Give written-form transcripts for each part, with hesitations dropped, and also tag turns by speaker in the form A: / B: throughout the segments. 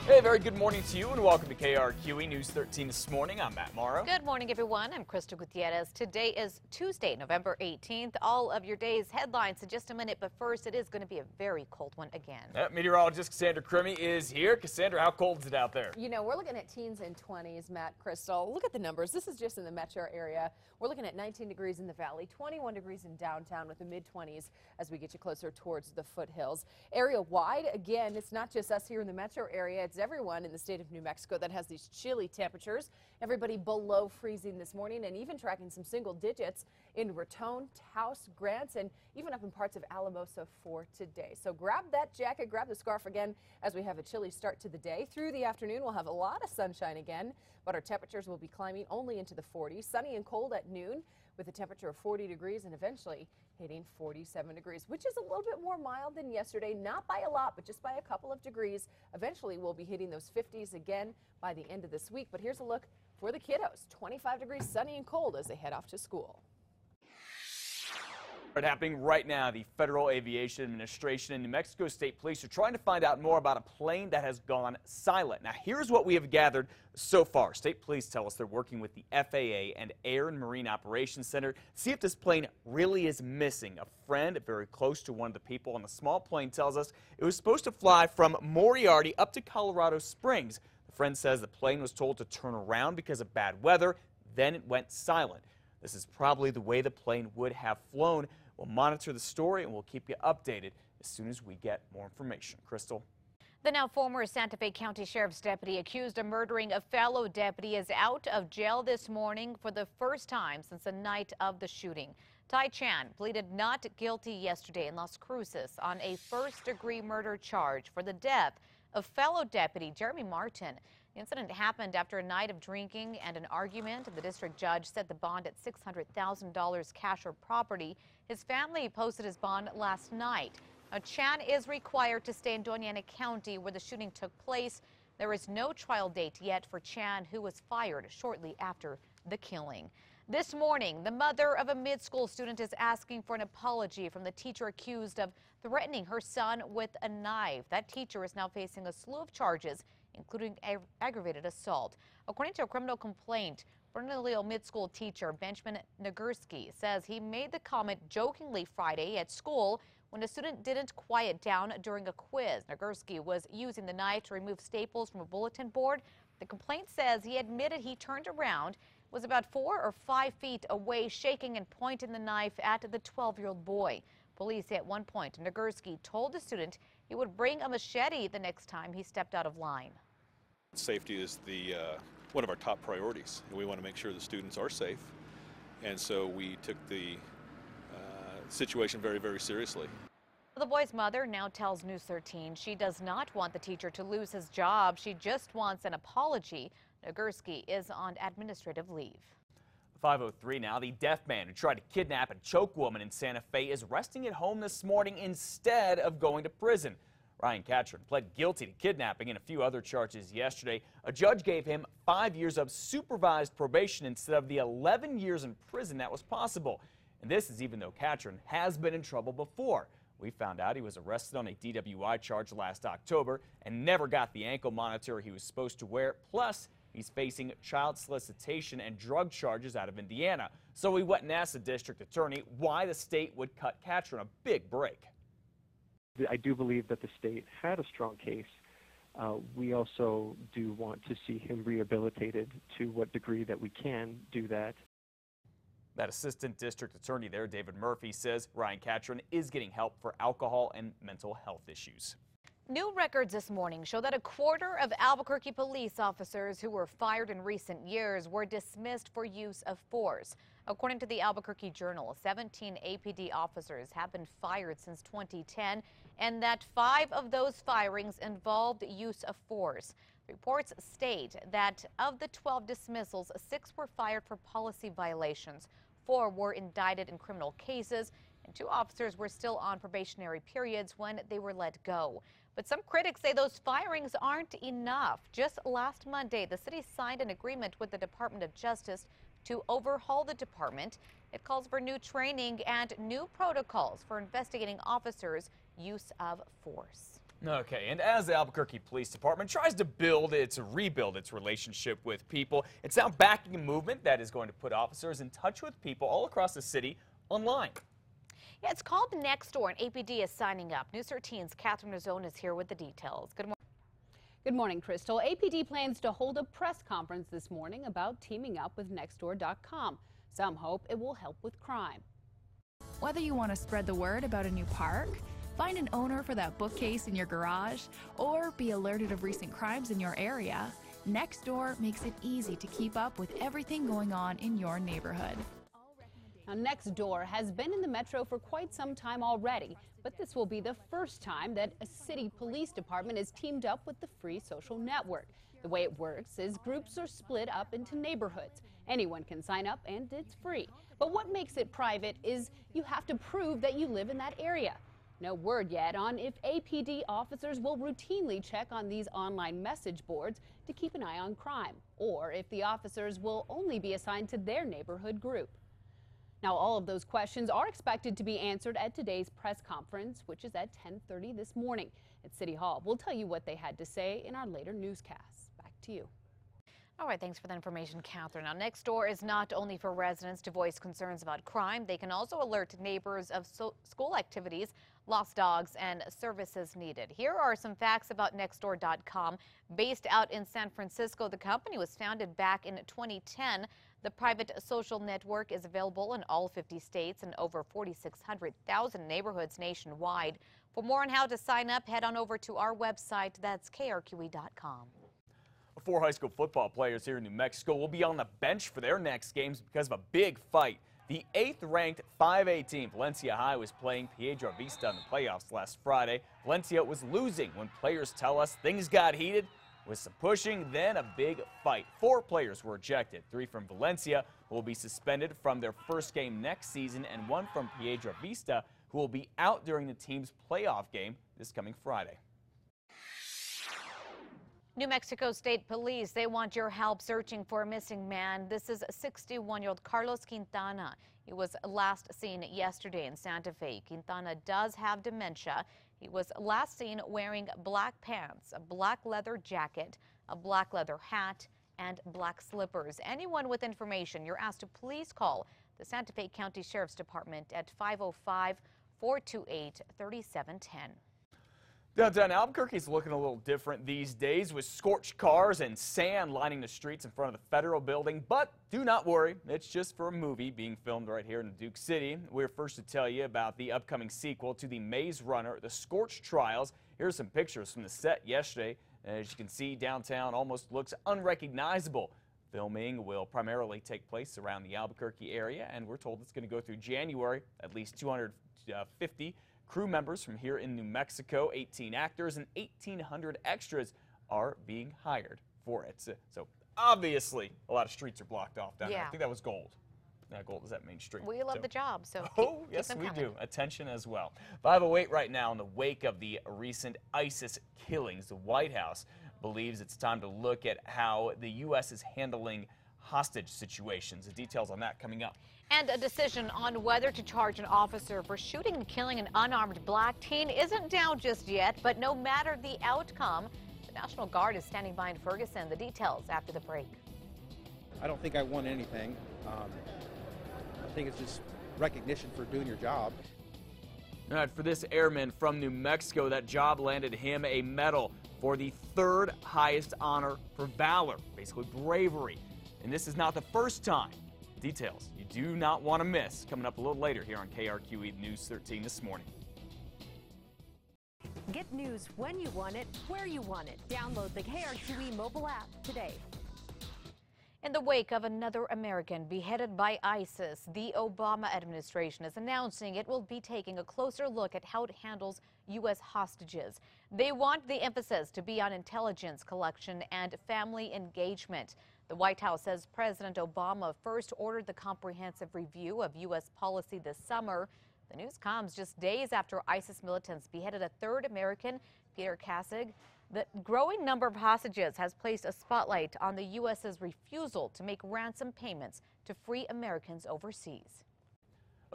A: Hey, very good morning to you and welcome to KRQE News 13 this morning. I'm Matt Morrow.
B: Good morning, everyone. I'm Krista Gutierrez. Today is Tuesday, November 18th. All of your day's headlines in just a minute, but first, it is going to be a very cold one again.
A: Meteorologist Cassandra Crimmy is here. Cassandra, how cold is it out there?
C: You know, we're looking at teens and 20s, Matt, Crystal. Look at the numbers. This is just in the metro area. We're looking at 19 degrees in the valley, 21 degrees in downtown with the mid-20s as we get you closer towards the foothills. Area-wide, again, it's not just us here in the metro area. It's everyone in the state of New Mexico that has these chilly temperatures. Everybody below freezing this morning and even tracking some single digits in Raton, Taos, Grants, and even up in parts of Alamosa for today. So grab that jacket, grab the scarf again as we have a chilly start to the day. Through the afternoon, we'll have a lot of sunshine again, but our temperatures will be climbing only into the 40s. Sunny and cold at noon with a temperature of 40 degrees and eventually hitting 47 degrees, which is a little bit more mild than yesterday, not by a lot, but just by a couple of degrees. Eventually, we'll be hitting those 50s again by the end of this week. But here's a look for the kiddos. 25 degrees, sunny and cold as they head off to school.
A: Happening right now, the Federal Aviation Administration and New Mexico State Police are trying to find out more about a plane that has gone silent. Now, here's what we have gathered so far. State Police tell us they're working with the FAA and Air and Marine Operations Center to see if this plane really is missing. A friend very close to one of the people on the small plane tells us it was supposed to fly from Moriarty up to Colorado Springs. The friend says the plane was told to turn around because of bad weather, then it went silent. This is probably the way the plane would have flown. We'll monitor the story and we'll keep you updated as soon as we get more information. Crystal.
B: The now former Santa Fe County Sheriff's deputy accused of murdering a fellow deputy is out of jail this morning for the first time since the night of the shooting. Ty Chan pleaded not guilty yesterday in Las Cruces on a first-degree murder charge for the death of fellow deputy Jeremy Martin. The incident happened after a night of drinking and an argument. The district judge set the bond at $600,000 cash or property. His family posted his bond last night. Now, Chan is required to stay in Doña Ana County where the shooting took place. There is no trial date yet for Chan, who was fired shortly after the killing. This morning, the mother of a mid-school student is asking for an apology from the teacher accused of threatening her son with a knife. That teacher is now facing a slew of charges, including aggravated assault. According to a criminal complaint, Bernalillo Mid-School teacher Benjamin Nagurski says he made the comment jokingly Friday at school when a student didn't quiet down during a quiz. Nagurski was using the knife to remove staples from a bulletin board. The complaint says he admitted he turned around, was about 4 or 5 feet away, shaking and pointing the knife at the 12-year-old boy. Police say at one point Nagurski told the student he would bring a machete the next time he stepped out of line.
D: Safety is one of our top priorities. We want to make sure the students are safe, and so we took the situation very, very seriously.
B: The boy's mother now tells News 13 she does not want the teacher to lose his job. She just wants an apology. Nagurski is on administrative leave.
A: 5:03 now. The deaf man who tried to kidnap and choke a woman in Santa Fe is resting at home this morning instead of going to prison. Ryan Catron pled guilty to kidnapping and a few other charges yesterday. A judge gave him 5 years of supervised probation instead of the 11 years in prison that was possible. And this is even though Catron has been in trouble before. We found out he was arrested on a DWI charge last October and never got the ankle monitor he was supposed to wear. Plus, he's facing child solicitation and drug charges out of Indiana. So we went and asked the district attorney why the state would cut Catron a big break.
E: I do believe that the state had a strong case. We also do want to see him rehabilitated to what degree that we can do that.
A: That assistant district attorney there, David Murphy, says Ryan Catron is getting help for alcohol and mental health issues.
B: New records this morning show that a quarter of Albuquerque police officers who were fired in recent years were dismissed for use of force. According to the Albuquerque Journal, 17 APD officers have been fired since 2010, and that 5 of those firings involved use of force. Reports state that of the 12 dismissals, 6 were fired for policy violations, 4 were indicted in criminal cases, and 2 officers were still on probationary periods when they were let go. But some critics say those firings aren't enough. Just last Monday, the city signed an agreement with the Department of Justice to overhaul the department. It calls for new training and new protocols for investigating officers' use of force.
A: Okay, and as the Albuquerque Police Department tries to rebuild its relationship with people, it's now backing a movement that is going to put officers in touch with people all across the city online.
B: Yeah, it's called Nextdoor, and APD is signing up. News 13's Catherine Ozone is here with the details. Good morning.
F: Good morning, Crystal. APD plans to hold a press conference this morning about teaming up with Nextdoor.com. Some hope it will help with crime.
G: Whether you want to spread the word about a new park, find an owner for that bookcase in your garage, or be alerted of recent crimes in your area, Nextdoor makes it easy to keep up with everything going on in your neighborhood.
F: Now, Nextdoor has been in the metro for quite some time already, but this will be the first time that a city police department is teamed up with the free social network. The way it works is groups are split up into neighborhoods. Anyone can sign up and it's free. But what makes it private is you have to prove that you live in that area. No word yet on if APD officers will routinely check on these online message boards to keep an eye on crime, or if the officers will only be assigned to their neighborhood group. Now, all of those questions are expected to be answered at today's press conference, which is at 10:30 this morning at City Hall. We'll tell you what they had to say in our later newscasts. Back to you.
B: All right, thanks for that information, Catherine. Now, Nextdoor is not only for residents to voice concerns about crime. They can also alert neighbors of school activities, lost dogs, and services needed. Here are some facts about Nextdoor.com. Based out in San Francisco, the company was founded back in 2010. The private social network is available in all 50 states and over 4,600,000 neighborhoods nationwide. For more on how to sign up, head on over to our website. That's KRQE.com.
A: 4 high school football players here in New Mexico will be on the bench for their next games because of a big fight. The 8th-ranked 5A team, Valencia High, was playing Piedra Vista in the playoffs last Friday. Valencia was losing when players tell us things got heated with some pushing, then a big fight. 4 players were ejected, 3 from Valencia, who will be suspended from their first game next season, and 1 from Piedra Vista, who will be out during the team's playoff game this coming Friday.
B: New Mexico State Police, they want your help searching for a missing man. This is 61-year-old Carlos Quintana. He was last seen yesterday in Santa Fe. Quintana does have dementia. He was last seen wearing black pants, a black leather jacket, a black leather hat, and black slippers. Anyone with information, you're asked to please call the Santa Fe County Sheriff's Department at 505-428-3710.
A: Downtown Albuquerque is looking a little different these days with scorched cars and sand lining the streets in front of the federal building. But do not worry, it's just for a movie being filmed right here in Duke City. We're first to tell you about the upcoming sequel to the Maze Runner, The Scorched Trials. Here's some pictures from the set yesterday. As you can see, downtown almost looks unrecognizable. Filming will primarily take place around the Albuquerque area, and we're told it's going to go through January. At least 250 crew members from here in New Mexico, 18 actors, and 1,800 extras are being hired for it. So obviously, a lot of streets are blocked off down there. I think that was Gold. Gold is that Main Street.
B: We love the job, so
A: yes, we do. Attention as well. 5:08 right now in the wake of the recent ISIS killings. The White House believes it's time to look at how the U.S. is handling hostage situations. The details on that coming up.
B: And a decision on whether to charge an officer for shooting and killing an unarmed black teen isn't down just yet, but no matter the outcome, the National Guard is standing by in Ferguson. The details after the break.
H: I don't think I won anything. I think it's just recognition for doing your job.
A: All right, for this airman from New Mexico, that job landed him a medal for the 3rd highest honor for valor, basically bravery. And this is not the first time. Details you do not want to miss coming up a little later here on KRQE News 13 this morning.
I: Get news when you want it, where you want it. Download the KRQE mobile app today.
B: In the wake of another American beheaded by ISIS, the Obama administration is announcing it will be taking a closer look at how it handles U.S. hostages. They want the emphasis to be on intelligence collection and family engagement. The White House says President Obama first ordered the comprehensive review of U.S. policy this summer. The news comes just days after ISIS militants beheaded a 3rd American, Peter Kassig. The growing number of hostages has placed a spotlight on the U.S.'s refusal to make ransom payments to free Americans overseas.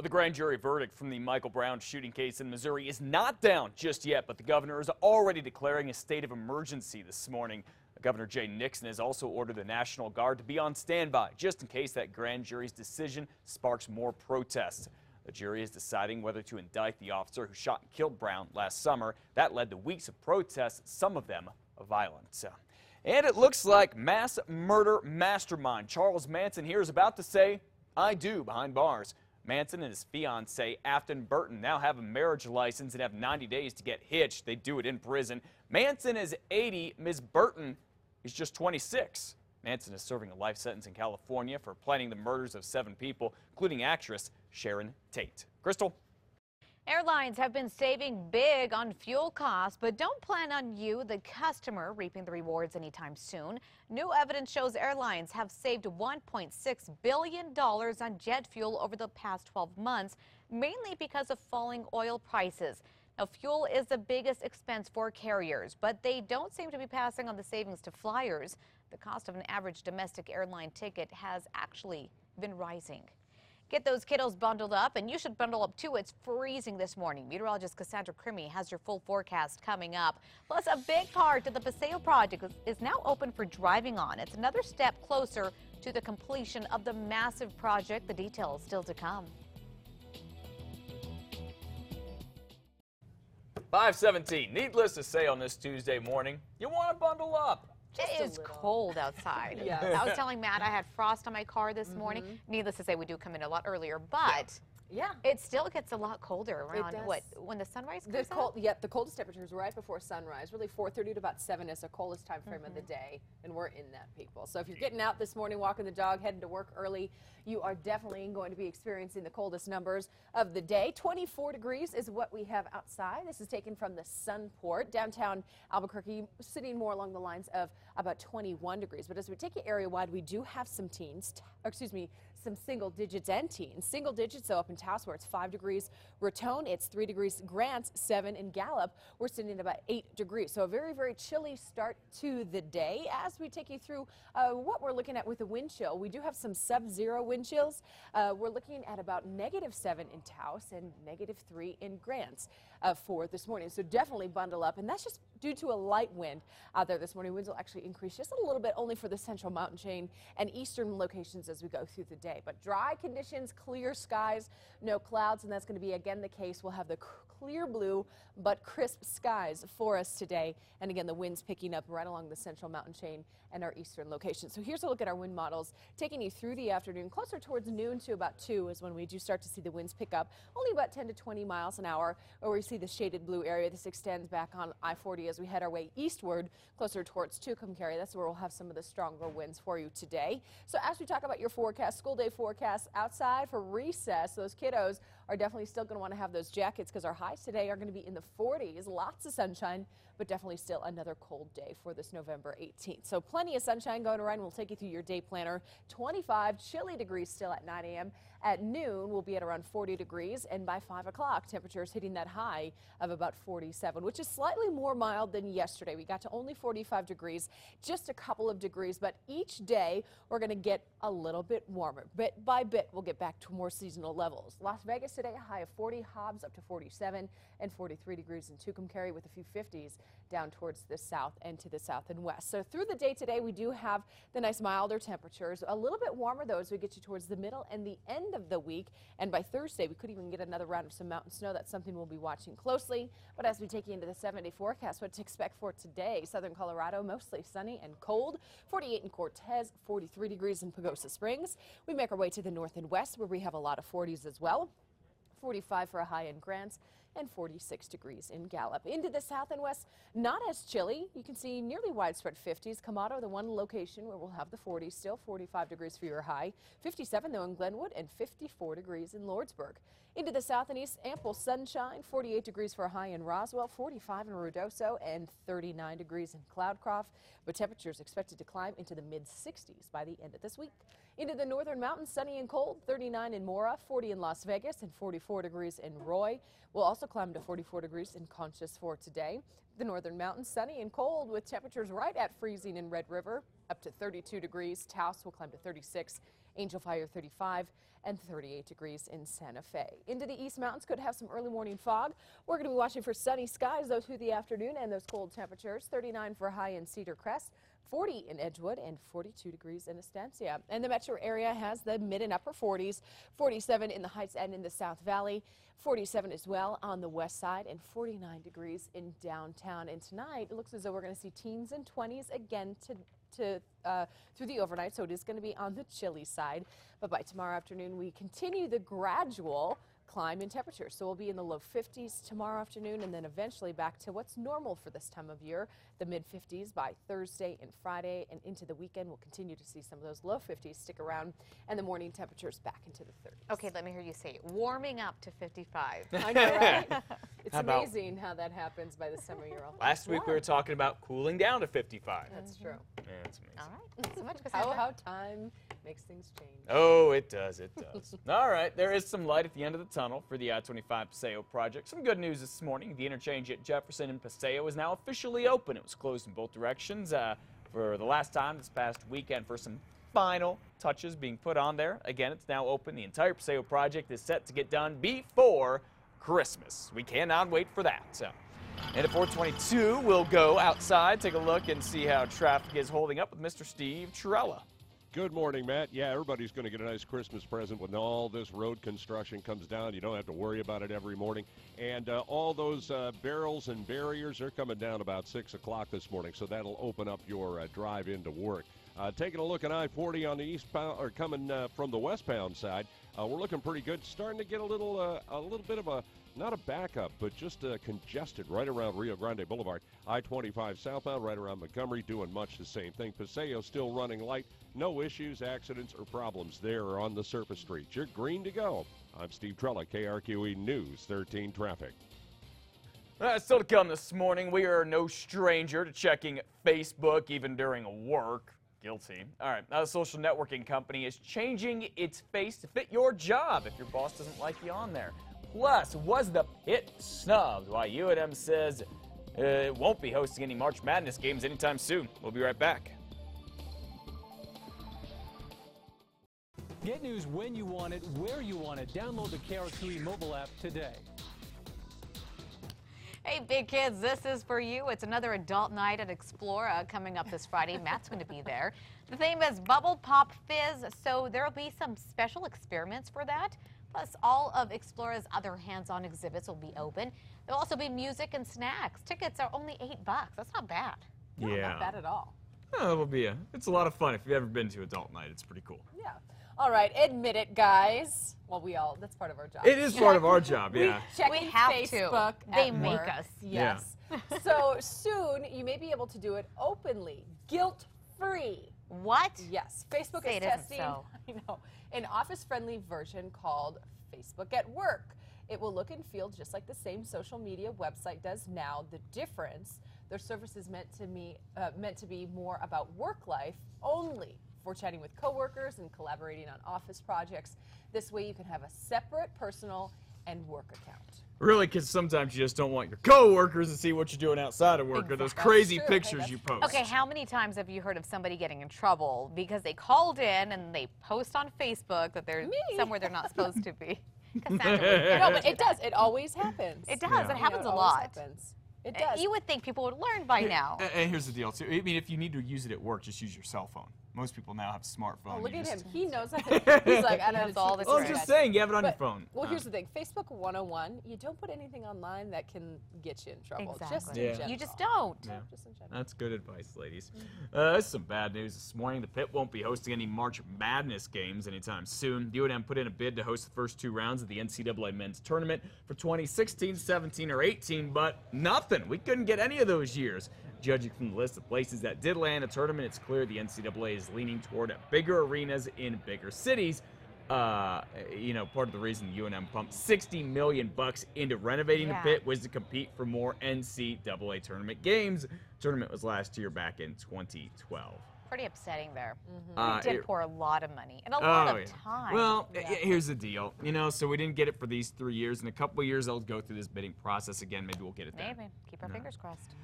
A: The grand jury verdict from the Michael Brown shooting case in Missouri is not down just yet, but the governor is already declaring a state of emergency this morning. Governor Jay Nixon has also ordered the National Guard to be on standby just in case that grand jury's decision sparks more protests. The jury is deciding whether to indict the officer who shot and killed Brown last summer. That led to weeks of protests, some of them violent. And it looks like mass murder mastermind Charles Manson here is about to say, "I do" behind bars. Manson and his fiancée, Afton Burton, now have a marriage license and have 90 days to get hitched. They do it in prison. Manson is 80. Ms. Burton is just 26. Manson is serving a life sentence in California for planning the murders of 7 people, including actress Sharon Tate. Crystal?
B: Airlines have been saving big on fuel costs, but don't plan on you, the customer, reaping the rewards anytime soon. New evidence shows airlines have saved $1.6 billion on jet fuel over the past 12 months, mainly because of falling oil prices. Now, fuel is the biggest expense for carriers, but they don't seem to be passing on the savings to flyers. The cost of an average domestic airline ticket has actually been rising. Get those kiddos bundled up, and you should bundle up too. It's freezing this morning. Meteorologist Cassandra Crimmy has your full forecast coming up. Plus, a big part of the Paseo project is now open for driving on. It's another step closer to the completion of the massive project. The details still to come.
A: 5:17. Needless to say on this Tuesday morning, you want to bundle up.
B: It is cold outside.
C: Yeah.
B: I was telling Matt I had frost on my car this morning. Needless to say, we do come in a lot earlier, but it still gets a lot colder around when the sunrise comes out?
C: Yep, the coldest temperatures right before sunrise. Really 4:30 to about 7 is the coldest time frame of the day, and we're in that, people. So if you're getting out this morning, walking the dog, heading to work early, you are definitely going to be experiencing the coldest numbers of the day. 24 degrees is what we have outside. This is taken from the Sunport. Downtown Albuquerque sitting more along the lines of about 21 degrees. But as we take it area-wide, we do have some some single digits and teens. Single digits, though, up in Taos, where it's 5 degrees. Raton, it's 3 degrees. Grants, 7. In Gallup, we're sitting at about 8 degrees. So a very, very chilly start to the day. As we take you through what we're looking at with the wind chill, we do have some sub-zero wind chills. We're looking at about -7 in Taos and -3 in Grants for this morning. So definitely bundle up. And that's just due to a light wind out there this morning. Winds will actually increase just a little bit, only for the central mountain chain and eastern locations as we go through the day. But dry conditions, clear skies, no clouds, and that's going to be again the case. We'll have the clear blue but crisp skies for us today. And again, the winds picking up right along the central mountain chain and our eastern locations. So here's a look at our wind models taking you through the afternoon. Closer towards noon to about 2 is when we do start to see the winds pick up, only about 10 to 20 miles an hour, where we see the shaded blue area. This extends back on I-40 as we head our way eastward, closer towards Tucumcari. That's where we'll have some of the stronger winds for you today. So as we talk about your forecast, school day forecast outside for recess, those kiddos are definitely still going to want to have those jackets because our highs today are going to be in the 40s. Lots of sunshine, but definitely still another cold day for this November 18th. So plenty of sunshine going around. We'll take you through your day planner. 25 chilly degrees still at 9 a.m. At noon, we'll be at around 40 degrees, and by 5 o'clock, temperatures hitting that high of about 47, which is slightly more mild than yesterday. We got to only 45 degrees, just a couple of degrees, but each day we're going to get a little bit warmer. Bit by bit, we'll get back to more seasonal levels. Las Vegas today, a high of 40, Hobbs up to 47, and 43 degrees in Tucumcari with a few 50s down towards the south and to the south and west. So through the day today, we do have the nice milder temperatures. A little bit warmer, though, as we get you towards the middle and the end of the week. And by Thursday, we could even get another round of some mountain snow. That's something we'll be watching closely. But as we take you into the 7-day forecast, what to expect for today: southern Colorado, mostly sunny and cold. 48 in Cortez, 43 degrees in Pagosa Springs. We make our way to the north and west, where we have a lot of 40s as well. 45 for a high in Grants, and 46 degrees in Gallup. Into the south and west, not as chilly. You can see nearly widespread 50s. Camado, the one location where we'll have the 40s, still 45 degrees for your high. 57 though in Glenwood, and 54 degrees in Lordsburg. Into the south and east, ample sunshine. 48 degrees for a high in Roswell, 45 in Ruidoso, and 39 degrees in Cloudcroft. But temperatures expected to climb into the mid-60s by the end of this week. Into the northern mountains, sunny and cold. 39 in Mora, 40 in Las Vegas, and 44 degrees in Roy. We'll also climb to 44 degrees in Conchas for today. The northern mountains, sunny and cold with temperatures right at freezing in Red River, up to 32 degrees. Taos will climb to 36, Angel Fire 35, and 38 degrees in Santa Fe. Into the East Mountains could have some early morning fog. We're going to be watching for sunny skies though through the afternoon and those cold temperatures. 39 for a high in Cedar Crest, 40 in Edgewood, and 42 degrees in Estancia. And the metro area has the mid and upper 40s, 47 in the Heights and in the South Valley, 47 as well on the west side, and 49 degrees in downtown. And tonight it looks as though we're going to see teens and 20s again through the overnight, so it is going to be on the chilly side. But by tomorrow afternoon, we continue the gradual climb in temperature. So we'll be in the low 50s tomorrow afternoon, and then eventually back to what's normal for this time of year, the mid 50s by Thursday and Friday, and into the weekend we'll continue to see some of those low 50s stick around, and the morning temperatures back into the 30s.
B: Okay, let me hear you say it. Warming up to 55.
C: I know, right? It's amazing how that happens by this time of year.
A: Last week we were talking about cooling down to 55.
C: That's true.
A: Yeah, that's amazing.
B: All right, thanks so much, Cassandra.
C: How time makes things change.
A: Oh, it does, it does. All right, there is some light at the end of the tunnel for the I-25 Paseo project. Some good news this morning. The interchange at Jefferson and Paseo is now officially open. It was closed in both directions for the last time this past weekend for some final touches being put on there. Again, it's now open. The entire Paseo project is set to get done before Christmas. We cannot wait for that. So, and at 422, we'll go outside, take a look, and see how traffic is holding up with Mr. Steve Trella.
J: Good morning, Matt. Yeah, everybody's going to get a nice Christmas present when all this road construction comes down. You don't have to worry about it every morning. And all those barrels and barriers are coming down about 6 o'clock this morning, so that'll open up your drive into work. Taking a look at I-40 on the eastbound, or coming from the westbound side, we're looking pretty good. Starting to get a little bit of a, not a backup, but just congested right around Rio Grande Boulevard. I-25 southbound right around Montgomery doing much the same thing. Paseo still running light. No issues, accidents, or problems there on the surface streets. You're green to go. I'm Steve Trella, KRQE News 13 Traffic.
A: Still to come this morning, we are no stranger to checking Facebook even during work. Guilty. All right, now the social networking company is changing its face to fit your job if your boss doesn't like you on there. Plus, was the pit snubbed? Why UNM says it won't be hosting any March Madness games anytime soon. We'll be right back.
K: Get news when you want it, where you want it. Download the KRQE mobile app today.
B: Hey, big kids, this is for you. It's another adult night at Explora coming up this Friday. Matt's going to be there. The theme is Bubble Pop Fizz, so there will be some special experiments for that. Plus, all of Explora's other hands-on exhibits will be open. There'll also be music and snacks. Tickets are only $8. That's not bad.
C: No, not bad at all.
A: Oh, it's a lot of fun. If you've ever been to adult night, it's pretty cool.
C: Yeah. All right, admit it, guys. Well, that's part of our job.
A: It is part of our job, yeah.
C: We
B: have
C: Facebook
B: to. They
C: at
B: make
C: work.
B: us.
C: Yes. Yeah. So soon, you may be able to do it openly, guilt-free.
B: What?
C: Yes. Facebook is testing an office-friendly version called Facebook at Work. It will look and feel just like the same social media website does now. The difference, their service is meant to be more about work life only. For chatting with coworkers and collaborating on office projects. This way you can have a separate personal and work account.
A: Really, because sometimes you just don't want your coworkers to see what you're doing outside of work or those crazy pictures you post.
B: Okay, how many times have you heard of somebody getting in trouble because they called in and they post on Facebook that they're somewhere they're not supposed to be?
C: No, but it does. It always happens.
B: It does. Yeah. It happens a lot.
C: It does.
B: You would think people would learn by now.
A: And here's the deal, too. I mean, if you need to use it at work, just use your cell phone. Most people now have a smartphone.
C: Oh, look at him. He knows that. He's like, I know all this.
A: Well, I'm just saying, you have it on your phone.
C: Well, here's the thing. Facebook 101, you don't put anything online that can get you in trouble.
B: Exactly.
C: Just in general.
B: You just don't.
A: Yeah.
C: Just in general.
A: That's good advice, ladies. That's some bad news this morning. The Pit won't be hosting any March Madness games anytime soon. UNM put in a bid to host the first 2 rounds of the NCAA men's tournament for 2016, 17, or 18, but nothing. We couldn't get any of those years. Judging from the list of places that did land a tournament, it's clear the NCAA is leaning toward bigger arenas in bigger cities. Part of the reason UNM pumped $60 million into renovating the Pit was to compete for more NCAA tournament games. The tournament was last year back in 2012.
B: Pretty upsetting there. We did pour a lot of money and a lot of time.
A: Well, here's the deal. So we didn't get it for these 3 years. In a couple of years, they'll go through this bidding process again. Maybe we'll get it then.
B: Maybe. Keep our fingers crossed.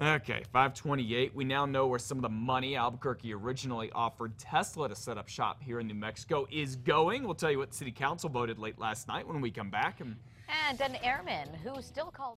A: Okay, 528. We now know where some of the money Albuquerque originally offered Tesla to set up shop here in New Mexico is going. We'll tell you what City Council voted late last night when we come back.
B: And an airman who still calls